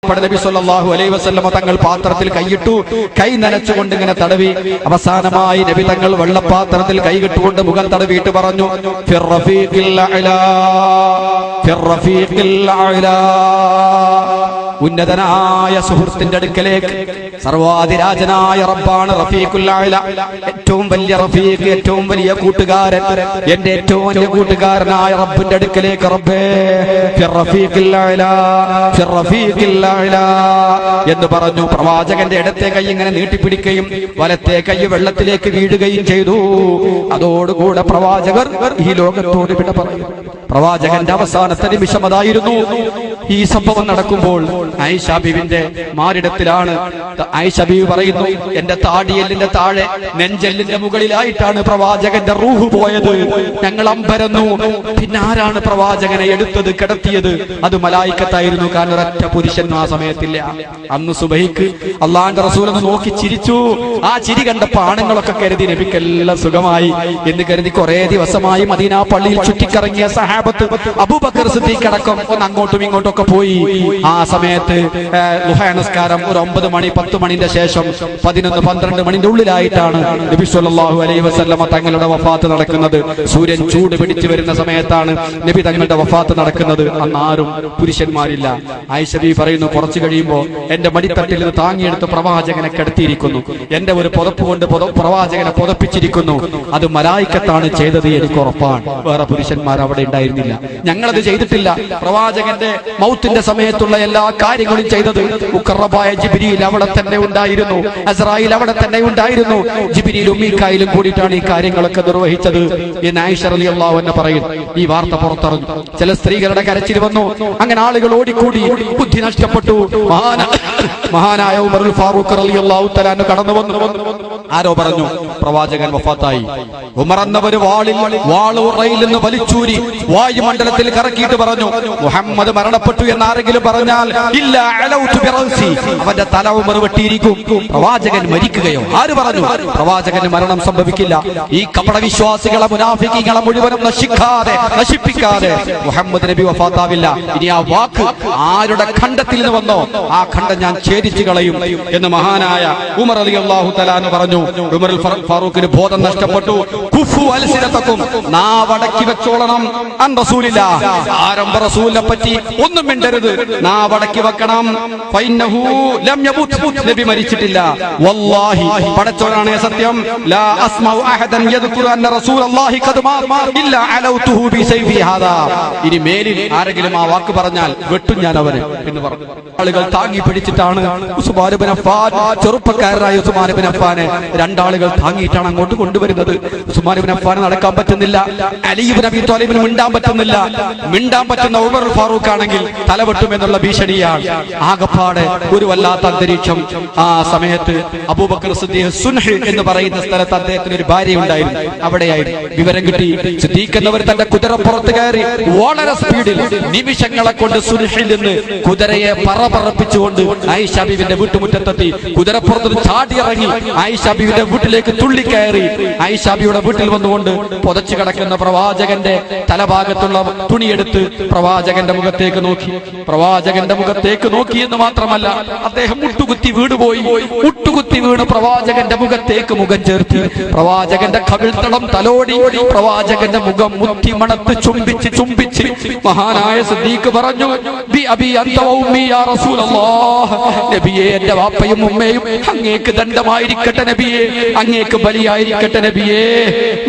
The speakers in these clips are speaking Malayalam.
ബഹുമാനപ്പെട്ട നബി സല്ലല്ലാഹു അലൈഹി വസല്ലമ തങ്ങൾ പാത്രത്തിൽ കൈയിട്ടു. കൈ നനച്ചുകൊണ്ട് ഇങ്ങനെ തടവി. അവസാനമായി നബി തങ്ങൾ വെള്ളപ്പാത്രത്തിൽ കൈകിട്ടുകൊണ്ട് മുഖം തടവിയിട്ട് പറഞ്ഞു, ഫിർ റഫീഖിൽ അഅ്ലാ, ഫിർ റഫീഖിൽ അഅ്ലാ. ഉന്നതനായ സുഹൃത്തിന്റെ അടുക്കലേക്ക്, സർവാധിരാജനായ റബ്ബാണ് റഫീഖുൽ അഅ്ലാ, ഏറ്റവും വലിയ റഫീഖ്, ഏറ്റവും വലിയ കൂട്ടുകാരൻ, എന്റെ ഏറ്റവും വലിയ കൂട്ടുകാരനായ റബ്ബിന്റെ അടുക്കലേക്ക്, റബ്ബേ ഫിർ റഫീഖിൽ അഅ്ലാ, ഫിർ റഫീഖിൽ അഅ്ലാ എന്ന് പറഞ്ഞു. പ്രവാചകന്റെ ഇടത്തെ കൈ ഇങ്ങനെ നീട്ടിപ്പിടിക്കുകയും വലത്തെ കൈ വെള്ളത്തിലേക്ക് വീഴുകയും ചെയ്തു. അതോടുകൂടെ പ്രവാചകർ ഈ ലോകത്തോട് വിട പറയും. പ്രവാചകന്റെ അവസാനത്തെ നിമിഷം അതായിരുന്നു. ഈ സംഭവം നടക്കുമ്പോൾ ആയിഷ ബീവിന്റെ മാറിടത്തിലാണ്. ആയിഷ ബീവി പറയുന്നു, എന്റെ താടിയെല്ലിന്റെ താഴെ നെഞ്ചെല്ലിന്റെ മുകളിലായിട്ടാണ് പ്രവാചകന്റെ റൂഹ് പോയത്. ഞങ്ങൾ അമ്പരന്നു. പിന്നെ ആരാണ് പ്രവാചകനെ എടുത്തത്, കിടത്തിയത്? അത് മലായിക്കത്തായിരുന്നു. കാരണം ഒരൊറ്റ പുരുഷൻ ആ സമയത്തില്ല. അന്ന് സുബഹിക്ക് അള്ളാന്റെ റസൂലൊന്ന് നോക്കി ചിരിച്ചു. ആ ചിരി കണ്ടപ്പോ ആണുങ്ങളൊക്കെ കരുതി നബിക്കെല്ലാം സുഖമായി എന്ന് കരുതി കുറെ ദിവസമായി മദീന പള്ളിയിൽ ചുറ്റിക്കറങ്ങിയ സഹാബത്ത് അബൂബക്കർ സിദ്ദീഖ് അടക്കം ഒന്ന് അങ്ങോട്ടും ഇങ്ങോട്ടും ഒക്കെ പോയി. ആ സമയത്ത് ളുഹ നമസ്കാരം ഒരു 9 മണി 10 മണിന്റെ ശേഷം 11-12 മണിന്റെ ഉള്ളിലായിട്ടാണ് നബി സല്ലല്ലാഹു അലൈഹി വസല്ലമ തങ്ങളുടെ വഫാത്ത് നടക്കുന്നത്. സൂര്യൻ ചൂട് പിടിച്ചു വരുന്ന സമയത്താണ് നബി തങ്ങളുടെ വഫാത്ത് നടക്കുന്നത്. അന്ന് ആരും പുരുഷന്മാരില്ല. ആയിഷ ബീവി പറയുന്നു, കുറച്ചു കഴിയുമ്പോൾ എന്റെ മടിത്തട്ടിൽ നിന്ന് താങ്ങിയെടുത്ത് പ്രവാചകനെ കിടത്തിയിരിക്കുന്നു. എന്റെ ഒരു പുതപ്പ് കൊണ്ട് പ്രവാചകനെ പുതപ്പിച്ചിരിക്കുന്നു. അത് മലായിക്കത്താണ് ചെയ്തത്, എനിക്ക് ഉറപ്പാണ്. വേറെ പുരുഷന്മാർ അവിടെ ഉണ്ടായിരുന്നില്ല. ഞങ്ങളത് ചെയ്തിട്ടില്ല. പ്രവാചകന്റെ മൗത്തിന്റെ സമയത്തുള്ള എല്ലാ കാര്യങ്ങളും ചെയ്തത് മുഖറബായ ജിബ്രീൽ അവിടെ തന്നെ ഉണ്ടായിരുന്നു. അസ്രായിൽ അവിടെ തന്നെ ഉണ്ടായിരുന്നു. ജിബ്രീലും മീകായിലും കൂടിയിട്ടാണ് ഈ കാര്യങ്ങളൊക്കെ നിർവഹിച്ചത് എന്ന് ആയിഷ റളിയല്ലാഹു അൻഹ പറയും. ഈ വാർത്ത പുറത്തറിഞ്ഞു. ചില സ്ത്രീകളുടെ കരച്ചിൽ വന്നു. അങ്ങനെ ആളുകൾ ഓടിക്കൂടി. ബുദ്ധി നഷ്ടപ്പെട്ടു. മഹാനായ ഉമറുൽ ഫാറൂഖ് റളിയല്ലാഹു തആല കടന്നു വന്നു. ആരോ പറഞ്ഞു പ്രവാചകൻ വഫാത്തായി. ഉമർ എന്നവര് വാള് ഉറയിൽ നിന്ന് വലിച്ചൂരി വായുമണ്ഡലത്തിൽ കറക്കിയിട്ട് പറഞ്ഞു, മുഹമ്മദ് മരണപ്പെട്ടു എന്ന് ആരെങ്കിലും പറഞ്ഞാൽ ഇല്ല അലൗതു ബിറൗസി, അവന്റെ തല ഉമർ വെട്ടിയിരിക്കും. പ്രവാചകൻ മരിക്കുകയോ? ആര് പറഞ്ഞു? പ്രവാചകന് മരണം സംഭവിക്കില്ല. ഈ കപട വിശ്വാസികളെ മുനാഫിക്കീങ്ങളെ മുഴുവനും നശിപ്പിക്കാതെ മുഹമ്മദ് നബി വഫാത്താവില്ല. ഇനി ആ വാക്ക് ആരുടെ ഖണ്ഡത്തിൽ നിന്ന് വന്നോ ആ ഖണ്ഡം ഞാൻ ഛേദിച്ചു കളയും എന്ന് മഹാനായ ഉമർ റളിയല്ലാഹു തആല പറഞ്ഞു. ഉമർ ഫാറൂഖിന് ബോധം നഷ്ടപ്പെട്ടു. കുഫു അൽസിനതക്കും, നാവടക്കി വെച്ചോളണം. അൻ റസൂലില്ലാഹ്, ആരംഭ റസൂലിനെ പറ്റി ഒന്നും മിണ്ടരുത്, നാവടക്കി വെക്കണം. ഫൈന്നഹു ലം യമുത്, നബി മരിച്ചിട്ടില്ല. വല്ലാഹി, പടച്ചോനാണ് സത്യം, ലാ അസ്മഉ അഹദൻ യദ്കുറു അന്ന റസൂലല്ലാഹി ഖദ് മാത ഇല്ലാ അലൗതുഹു ബി സൈഫി ഹാദാ. ഇനി മേലിൽ ആരെങ്കിലും ആ വാക്ക് പറഞ്ഞാൽ വെട്ടും ഞാൻ അവരെ എന്ന് പറഞ്ഞു. ആളുകൾ താങ്ങി പിടിച്ചിട്ടാണ് ഉസ്മാൻ ഇബ്നു അഫ്ഫാൻ, ചെറുപ്പക്കാരനായ ഉസ്മാൻ ഇബ്നു അഫ്ഫാനെ രണ്ടാളുകൾ താങ്ങിയിട്ടാണ് അങ്ങോട്ട് കൊണ്ടുവരുന്നത്. ഉസ്മാൻ ഇബ്നു അഫ്ഫാന് നടക്കാൻ പറ്റുന്നില്ല. അലി ഇബ്നു അബീ ത്വാലിബിന് മിണ്ടാൻ പറ്റുന്നില്ല. മിണ്ടാൻ പറ്റുന്ന ഉമർ ഫാറൂഖ് ആണെങ്കിൽ തലവെട്ടുമെന്നുള്ള ഭീഷണിയാണ്. ആകപ്പാടെ ഒരു വല്ലാത്ത അന്തരീക്ഷം. ആ സമയത്ത് അബൂബക്കർ സിദ്ദീഖ് സുൻഹ് എന്ന് പറയുന്ന സ്ഥലത്ത് അദ്ദേഹത്തിന് ഒരു ഭാര്യ ഉണ്ടായിരുന്നു. അവിടെയായിരുന്നു വിവരം കിട്ടി. സിദ്ദീഖ് എന്നവർ തന്റെ കുതിരപ്പുറത്ത് കയറി വളരെ സ്പീഡിൽ നിമിഷങ്ങളെ കൊണ്ട് സുൻഹിൽ നിന്ന് കുതിരയെ പറപ്പിച്ചുകൊണ്ട് ആയിഷ ബീവിന്റെ വീട്ടുമുറ്റത്തെത്തി. കുതിരപ്പുറത്ത് ചാടിയിറങ്ങി ആയിഷ ബീവിന്റെ വീട്ടിലേക്ക് തുള്ളിക്കയറി. ആയിഷ ബീവിയുടെ വീട്ടിൽ വന്നുകൊണ്ട് പുതച്ചു കിടക്കുന്ന പ്രവാചകന്റെ തലഭാഗത്തുള്ള തുണിയെടുത്ത് പ്രവാചകന്റെ മുഖത്തേക്ക് നോക്കി. പ്രവാചകന്റെ മുഖത്തേക്ക് നോക്കി എന്ന് മാത്രമല്ല, അദ്ദേഹം മുട്ടുകുത്തി വീണുപോയി. മുട്ടുകുത്തി വീണ് പ്രവാചകന്റെ മുഖത്തേക്ക് മുഖം ചേർത്തി. പ്രവാചകന്റെ കവിൾത്തളം തലോടി. പ്രവാചകന്റെ മുഖം മുത്തി മണത്ത് ചുംബിച്ച് മഹാനായ സിദ്ദീഖ് പറഞ്ഞു, ബി അബി അൻത വ ഉമ്മി യാ റസൂലല്ലാഹ്, നബിയേ, എന്റെ വാപ്പയും ഉമ്മയും അങ്ങേക്ക് ദണ്ഡമായിരിക്കട്ടെ നബിയേ, അങ്ങേക്ക് ബലിയായിരിക്കട്ടെ നബിയേ.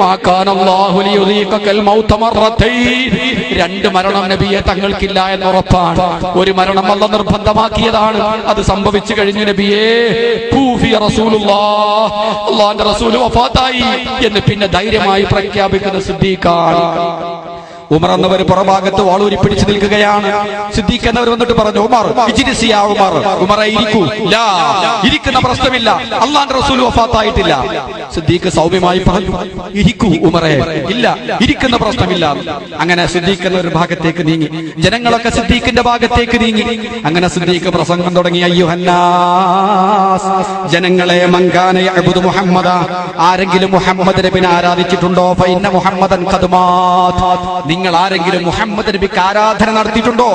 മാ കാനല്ലാഹു ലിയുദീഖൽ മൗത മറത്തൈൻ, രണ്ട് മരണം നബിയെ തങ്ങൾക്കില്ല എന്ന് ഉറപ്പാണ്. ഒരു മരണം അല്ലാഹു നിർബന്ധമാക്കിയതാണ്. അത് സംഭവിച്ചു കഴിഞ്ഞു നബിയേ. കൂഫി റസൂലുള്ളാഹ്, അല്ലാഹുവിന്റെ റസൂൽ വഫാത്തായി എന്ന് പിന്നെ ധൈര്യമായി പ്രഖ്യാപിക്കുന്ന സിദ്ദീഖാണ്. ഉമർ എന്നവർ പുറഭാഗത്ത് വാളൂരി പിടിച്ചു നിൽക്കുകയാണ്. സിദ്ദീഖ് എന്നവർ വന്നിട്ട് പറഞ്ഞു, ഉമർ ഇജ്ലിസിയാ ഉമർ, ഉമറെ ഇരിക്കൂ. ലാ, ഇരിക്കുന്ന പ്രശ്നമില്ല, അല്ലാഹുവിന്റെ റസൂൽ വഫാത്തായിട്ടില്ല. സിദ്ദീഖ് സൗമ്യമായി പറഞ്ഞു, ഇരിക്കൂ ഉമറെ, ഇല്ല ഇരിക്കുന്ന പ്രശ്നമില്ല. അങ്ങനെ സിദ്ദീഖ് എന്നൊരു ഭാഗത്തേക്ക് നീങ്ങി. ജനങ്ങളൊക്കെ സിദ്ദീഖിന്റെ ഭാഗത്തേക്ക് നീങ്ങി. അങ്ങനെ സിദ്ദീഖ് പ്രസംഗം തുടങ്ങി. അയ്യുഹന്നാസ്, ജനങ്ങളെ, മൻകാന യഅ്ബുദു മുഹമ്മദ, ആരെങ്കിലും മുഹമ്മദ് നബിയെ ആരാധിച്ചിട്ടുണ്ടോ? ഫഇന്ന മുഹമ്മദൻ ഖദ് മാത, നിങ്ങൾ ആരെങ്കിലും മുഹമ്മദ് നബിക്ക് ആരാധന നടത്തിയിട്ടുണ്ടോ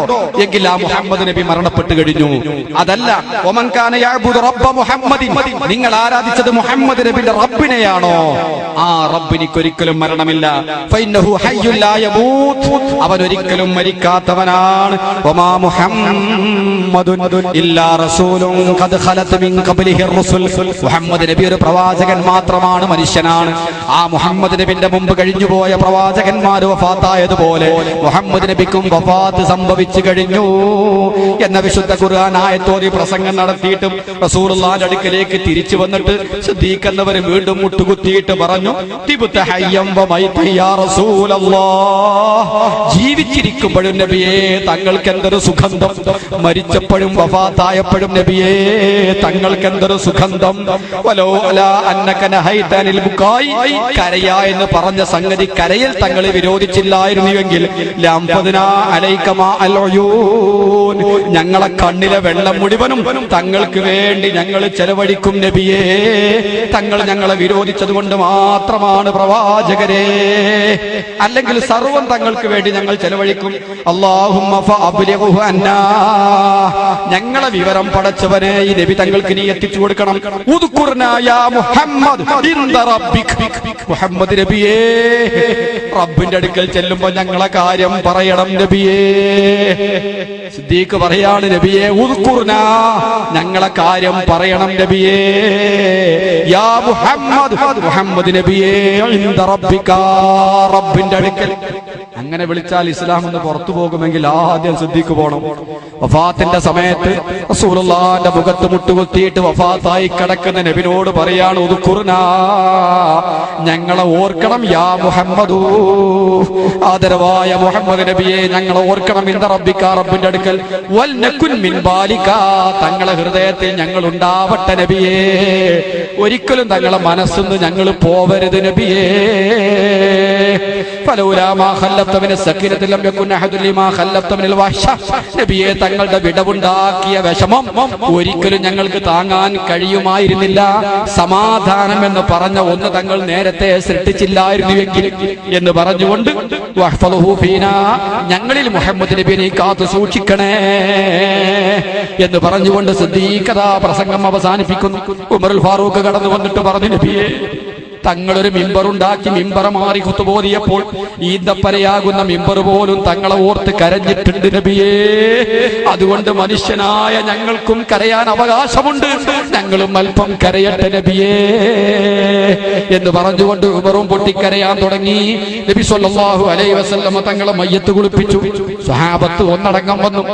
എങ്കിൽ ആ മുഹമ്മദ് നബി മരണപ്പെട്ടു കഴിഞ്ഞു. അതല്ല വമൻ കാന യഅബുദു റബ്ബ മുഹമ്മദിൻ, നിങ്ങൾ ആരാധിച്ചത് മുഹമ്മദ് നബിയുടെ റബ്ബിനെയാണോ, ആ റബ്ബിനിക്ക് ഒരിക്കലും മരണമില്ല. ഫഇന്നഹു ഹയ്യുൻ ലാ യമൂത്, അവൻ ഒരിക്കലും മരിക്കാത്തവനാണ്. വമാ മുഹമ്മദുൻ ഇല്ലാ റസൂലുൻ ഖദ് ഖലത് മിൻ ഖബ്ലിഹി റസുൽ, മുഹമ്മദ് നബി ഒരു പ്രവാചകൻ മാത്രമാണ്, മനുഷ്യനാണ്. ആ മുഹമ്മദ് നബിന്റെ മുമ്പ് കഴിഞ്ഞുപോയ പ്രവാചകന്മാർ വഫാത്തായതുപോലെ മുഹമ്മദ് നബിക്കും വഫാത്ത് സംഭവിച്ചു കഴിഞ്ഞു എന്ന വിശുദ്ധ ഖുർആൻ ആയത്തോതി പ്രസംഗം നടത്തിയിട്ടും റസൂലുള്ളാഹിന്റെ അടുക്കലേക്ക് തിരിച്ചു വന്നിട്ട് സിദ്ദീഖ് എന്നവർ വീണ്ടും മുട്ടുകുത്തിയിട്ട് പറഞ്ഞു, തിബ്ത ഹയ്യം വമൈത യാ റസൂലല്ലാഹ്, ജീവിച്ചിരിക്കുമ്പോഴും നബിയേ തങ്ങൾക്ക് എന്തൊരു സുഗന്ധം, മരിച്ചപ്പോഴും വഫാത്തായപ്പോഴും നബിയേ തങ്ങൾക്ക് എന്തൊരു സുഗന്ധം. വലോ അലാ അന്നക നഹൈതനിൽ ബുകായി, കരയാ എന്ന് പറഞ്ഞ സംഗതി കരയിൽ തങ്ങളെ വിരോധിച്ചില്ലായിരുന്നുവെങ്കിൽ ലംഫദ്നാ അലൈക മാ അൽ ഉയൂൻ, ഞങ്ങളെ കണ്ണിലെ വെള്ളം മുഴുവനും തങ്ങൾക്ക് വേണ്ടി ഞങ്ങൾ ചെലവഴിക്കും നബിയേ. തങ്ങൾ ഞങ്ങളെ വിരോധിച്ചത് കൊണ്ട് മാത്രമാണ് പ്രവാചകരെ, അല്ലെങ്കിൽ സർവം തങ്ങൾക്ക് വേണ്ടി ഞങ്ങൾ ചെലവഴിക്കും. അല്ലാഹുമ്മ ഫഅബ്ലിഗ്ഹു അന്നാ, ഞങ്ങളെ വിവരം പടച്ചവനെ ഈ നബി തങ്ങൾക്ക് നീ എത്തിച്ചു കൊടുക്കണം. ഉദ്കുർനാ യാ മുഹമ്മദ് ഇൻദ റബ്ബിക്, മുഹമ്മദ് നബിയേ റബ്ബിന്റെ അടുക്കൽ ചെല്ലുമ്പോൾ ഞങ്ങളെ കാര്യം പറയണം നബിയേ. സിദ്ദീഖ് പറയാണ്, നബിയേ ഉദ്കുർനാ, ഞങ്ങളെ കാര്യം പറയണം നബിയേ. യാ മുഹമ്മദ്, മുഹമ്മദ് നബിയേ ഇൻദ റബ്ബിക, റബ്ബിന്റെ അടുക്കൽ. അങ്ങനെ വിളിച്ചാൽ ഇസ്ലാം എന്ന് പുറത്തു പോകുമെങ്കിൽ ആദ്യം സിദ്ദീഖ് പോകണം. വഫാത്തിന്റെ സമയത്ത് റസൂലുള്ളാഹിന്റെ മുഖത്ത് മുട്ടുകുത്തിയിട്ട് വഫാത്തായി കിടക്കുന്ന നബിനോട് പറയാണ്, ഉദ്കുർനാ, ഞങ്ങളെ ഓർക്കണം. യാ മുഹമ്മദു, ആദരവായ മുഹമ്മദ് നബിയെ ഞങ്ങളെ ഓർക്കണം. ഇൻദ റബ്ബിക, റബ്ബിന്റെ അടുക്കൽ. വൽ നകുൻ മിൻ ബാലിക, തങ്ങളെ ഹൃദയത്തിൽ ഞങ്ങൾ ഉണ്ടാവട്ടെ നബിയേ. ഒരിക്കലും തങ്ങളെ മനസ്സിന്ന് ഞങ്ങൾ പോവരുത് നബിയേ. ഫലൗലാ മാ ഖല്ലത മിന സകീനതി ലം യകുൻ അഹദു ലിമാ ഖല്ലത മിനൽ വഹ്ശ, നബിയെ തങ്ങളുടെ വിടവുണ്ടാക്കിയ വിഷമം ഒരിക്കലും ഞങ്ങൾക്ക് താങ്ങാൻ കഴിയുമായിരുന്നില്ല. സമാധാനം എന്ന് പറഞ്ഞ ഒന്ന് തങ്ങൾ നേരത്തെ സൃഷ്ടിച്ചില്ലായിരുന്നുവെങ്കിൽ എന്ന് പറഞ്ഞുകൊണ്ട് വഹ്ഫളുഹു ഫീനാ, ഞങ്ങളിൽ മുഹമ്മദ് നബിയെ കാത്തു സൂക്ഷിക്കണേ എന്ന് പറഞ്ഞുകൊണ്ട് സിദ്ദീഖ് പ്രസംഗം അവസാനിപ്പിക്കുന്നു. ഉമറുൽ ഫാറൂഖ് കടന്നു വന്നിട്ട് പറഞ്ഞു, നബിയെ തങ്ങളൊരു മിമ്പറുണ്ടാക്കി മിമ്പറ മാറി കുത്തുപോതിയപ്പോൾ ഈന്തപ്പനയാകുന്ന മിമ്പർ പോലും തങ്ങളെ ഓർത്ത് കരഞ്ഞിട്ടുണ്ട് നബിയേ. അതുകൊണ്ട് മനുഷ്യനായ ഞങ്ങൾക്കും കരയാൻ അവകാശമുണ്ട്, ഞങ്ങളും അല്പം കരയട്ടെ നബിയേ എന്ന് പറഞ്ഞുകൊണ്ട് ഉമറും പൊട്ടിക്കരയാൻ തുടങ്ങി. നബി സല്ലല്ലാഹു അലൈഹി വസല്ലം തങ്ങളെ മയ്യത്ത് കുളിപ്പിച്ചു. സ്വഹാബത്ത് ഒന്നടങ്കം വന്നു.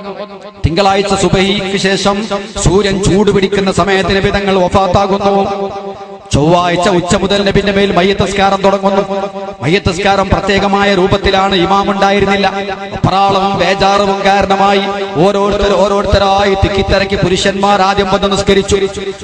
തിങ്കളാഴ്ച സുബഹിക്ക് ശേഷം സൂര്യൻ ചൂടുപിടിക്കുന്ന സമയത്ത് നബി തങ്ങൾ വഫാത്താകുന്നു. ചൊവ്വാഴ്ച ഉച്ച മുതൽ നബിന്റെ മേൽ മയ്യത്തസ്കാരം തുടങ്ങുന്നു. മയ്യത്തസ്കാരം പ്രത്യേകമായ രൂപത്തിലാണ്, ഇമാം ഉണ്ടായിരുന്നില്ല. അപ്രാളവും ബേജാറവും കാരണമായി ഓരോരുത്തരായി തിക്കിത്തിരക്കി പുരുഷന്മാർ ആദ്യം വന്ന് നിസ്കരിച്ചു.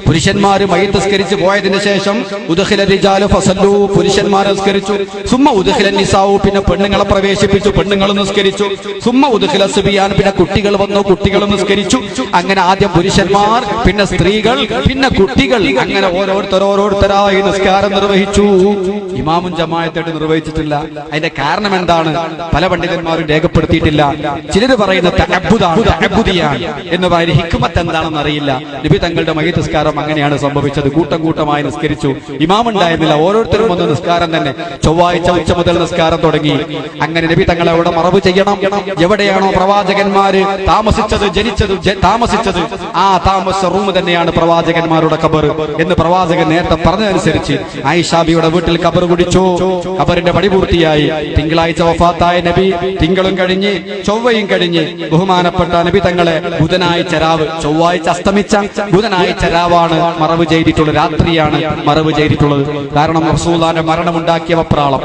പുരുഷന്മാർ മയ്യത്തസ്കരിച്ച് പോയതിനു ശേഷം ഉദ്ഖില റിജാലു ഫസല്ലു, പുരുഷന്മാർ നിസ്കരിച്ചു. സുമ്മ ഉദ്ഖില നിസാഉ, പിന്നെ പെണ്ണുങ്ങളെ പ്രവേശിപ്പിച്ചു, പെണ്ണുങ്ങൾ നിസ്കരിച്ചു. സുമ്മ ഉദ്ഖില സുബിയാൻ, പിന്നെ കുട്ടികൾ വന്നു, കുട്ടികളും നിസ്കരിച്ചു. അങ്ങനെ ആദ്യം പുരുഷന്മാർ, പിന്നെ സ്ത്രീകൾ, പിന്നെ കുട്ടികൾ, അങ്ങനെ ഓരോരുത്തരായി നിസ്കാരം നിർവഹിച്ചു. ഇമാമും ജമാഅത്തായിട്ട് നിർവഹിച്ചിട്ടില്ല. അതിന്റെ കാരണം എന്താണ്? പല പണ്ഡിതന്മാരും രേഖപ്പെടുത്തിയിട്ടില്ല. ചിലർ പറയുന്ന തഅബ്ബുദിയാണ് എന്ന് പറയുന്ന ഹിക്മത്ത് എന്താണെന്ന് അറിയില്ല. നബി തങ്ങളുടെ മയ്യിത്ത് നിസ്കാരം അങ്ങനെയാണ് സംഭവിച്ചത്. കൂട്ടം കൂട്ടമായി നിസ്കരിച്ചു, ഇമാം ഉണ്ടായിരുന്നില്ല, ഓരോരുത്തരും വന്ന് നിസ്കാരം തന്നെ. ചൊവ്വാഴ്ച ഉച്ച മുതൽ നിസ്കാരം തുടങ്ങി. അങ്ങനെ നബി തങ്ങളെ അവിടെ മറവ് ചെയ്യണം. എവിടെയാണോ പ്രവാചകന്മാര് താമസിച്ചത്, ജനിച്ചത്, താമസിച്ചത്, ആ താമസ റൂം തന്നെയാണ് പ്രവാചകന്മാരുടെ ഖബർ എന്ന് പ്രവാചകൻ നേരത്തെ പറഞ്ഞതനുസരിച്ച് ആയിഷാബിയുടെ വീട്ടിൽ ഖബർ കുടിച്ചു. ഖബറിന്റെ പടി പൂർത്തിയായി. തിങ്കളാഴ്ച വഫാത്തായ നബി, തിങ്കളും കഴിഞ്ഞ് ചൊവ്വയും കഴിഞ്ഞ് ബഹുമാനപ്പെട്ട നബി തങ്ങളെ ബുധനാഴ്ച രാവ്, ചൊവ്വാഴ്ച അസ്തമിച്ച ബുധനാഴ്ച രാവാണ് മറവ് ചെയ്തിട്ടുള്ളത്, രാത്രിയാണ് മറവ് ചെയ്തിട്ടുള്ളത്. കാരണം റസൂലുള്ളാഹിന്റെ മരണമുണ്ടാക്കിയ വെപ്രാളം,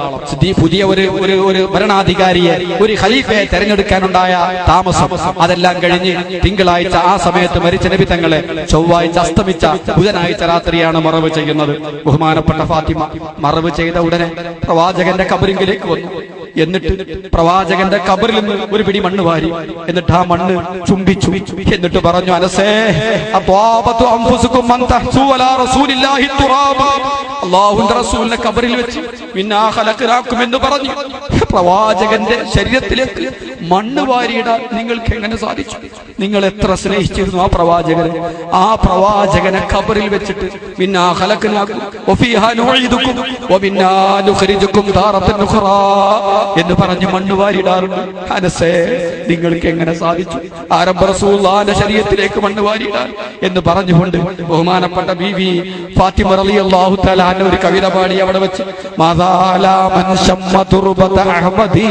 പുതിയ ഒരു ഭരണാധികാരിയെ, ഒരു ഖലീഫയെ തെരഞ്ഞെടുക്കാനുണ്ടായ താമസം, അതെല്ലാം കഴിഞ്ഞ് തിങ്കളാഴ്ച ആ സമയത്ത് മരിച്ച നബി തങ്ങളെ ചൊവ്വാഴ്ച അസ്തമിച്ച ബുധനാഴ്ച രാത്രിയാണ് മറവ് ചെയ്യുന്നത്. ബഹുമാനപ്പെട്ട ഫാത്തിമ മറവ് ചെയ്ത ഉടനെ പ്രവാചകന്റെ ഖബറിലേക്ക് വന്നു. എന്നിട്ട് പ്രവാചകന്റെ ഖബറിൽ നിന്ന് ഒരു പിടി മണ്ണ് വാരി, എന്നിട്ട് ആ മണ്ണ് ചുംബിച്ചു. എന്നിട്ട് പറഞ്ഞു, അനസേ അത്വാബതു അൻഫുസുകും മൻ തഹ്സു അലാ റസൂലില്ലാഹി തുറാബ, അല്ലാഹുവിന്റെ റസൂലിനെ ഖബറിൽ വെച്ച് മിന്നാ ഖലഖനാകും എന്ന് പറഞ്ഞു. പ്രവാചകന്റെ ശരീരത്തിലേക്ക് മണ്ണ് വാരിയിടാൻ നിങ്ങൾക്ക് എങ്ങനെ സാധിച്ചു? നിങ്ങൾ എത്ര സ്നേഹിച്ചിരുന്നു ആ പ്രവാചകനെ ഖബറിൽ വെച്ചിട്ട് മിന്നാ ഖലഖനാകും വഫീഹാ നുഈദുകും വമിന്നാ നുഖ്രിജുകും താറത്തൻ ഉഖറാ എന്ന് പറഞ്ഞ് മണ്ണ് വാരിയിടാറുണ്ട്. അനസേ, നിങ്ങൾക്ക് എങ്ങനെ സാധിച്ചു ആരംഭ റസൂലുള്ളാഹിന്റെ ശരീരത്തിലേക്ക് മണ്ണ് വാരിയിടാൻ എന്ന് പറഞ്ഞുകൊണ്ട് ബഹുമാനപ്പെട്ട ബീവി ഫാത്തിമ റളിയല്ലാഹു തആല അൻഹ ഒരു കവിത പാടി അവിടെ വെച്ച് മാദാലാ മൻ ശമ്മ തുർബത അഹ്മദി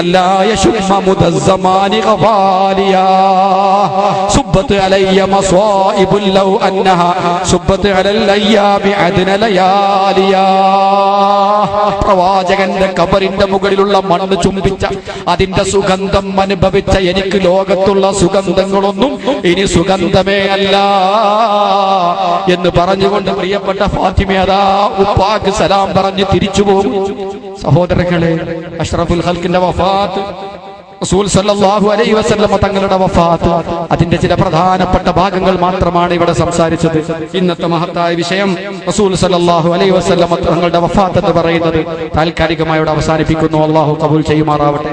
അല്ലാ യശുമ്മ മുദസ്സമാനി ഖവാലിയാ സുബ്ബത് അലയ്യ മസ്വാഇബുൽ ലൗ അന്നഹാ സുബ്ബത് അലൽ അയ്യാബി അദ്ന ലയാലിയാ. പ്രവാചകന്റെ ഖബറിന്റെ മുകളിലുള്ള മണ്ണ് ചുംബിച്ച അതിന്റെ സുഗന്ധം അനുഭവിച്ച എനിക്ക് ലോകത്തുള്ള സുഗന്ധങ്ങളൊന്നും ഇനി സുഗന്ധമേ അല്ല എന്ന് പറഞ്ഞുകൊണ്ട് പ്രിയപ്പെട്ട ഫാത്തിമ അതാ ഉപ്പാക്ക് സലാം പറഞ്ഞ് തിരിച്ചു പോകും. സഹോദരങ്ങളെ, അഷ്റഫുൽ ഖൽഖിന്റെ വഫാത്ത്, റസൂൽ സല്ലല്ലാഹു അലൈഹി വസല്ലം തങ്ങളുടെ വഫാത്ത്, അതിന്റെ ചില പ്രധാനപ്പെട്ട ഭാഗങ്ങൾ മാത്രമാണ് ഇവിടെ സംസാരിച്ചത്. ഇന്നത്തെ മഹത്തായ വിഷയം റസൂൽ സല്ലല്ലാഹു അലൈഹി വസല്ലം തങ്ങളുടെ വഫാത്ത് എന്ന് പറയുന്നത് താൽക്കാലികമായി അവസാനിപ്പിക്കുന്നു. അല്ലാഹു ഖബൂൽ ചെയ്യുമാറാവട്ടെ.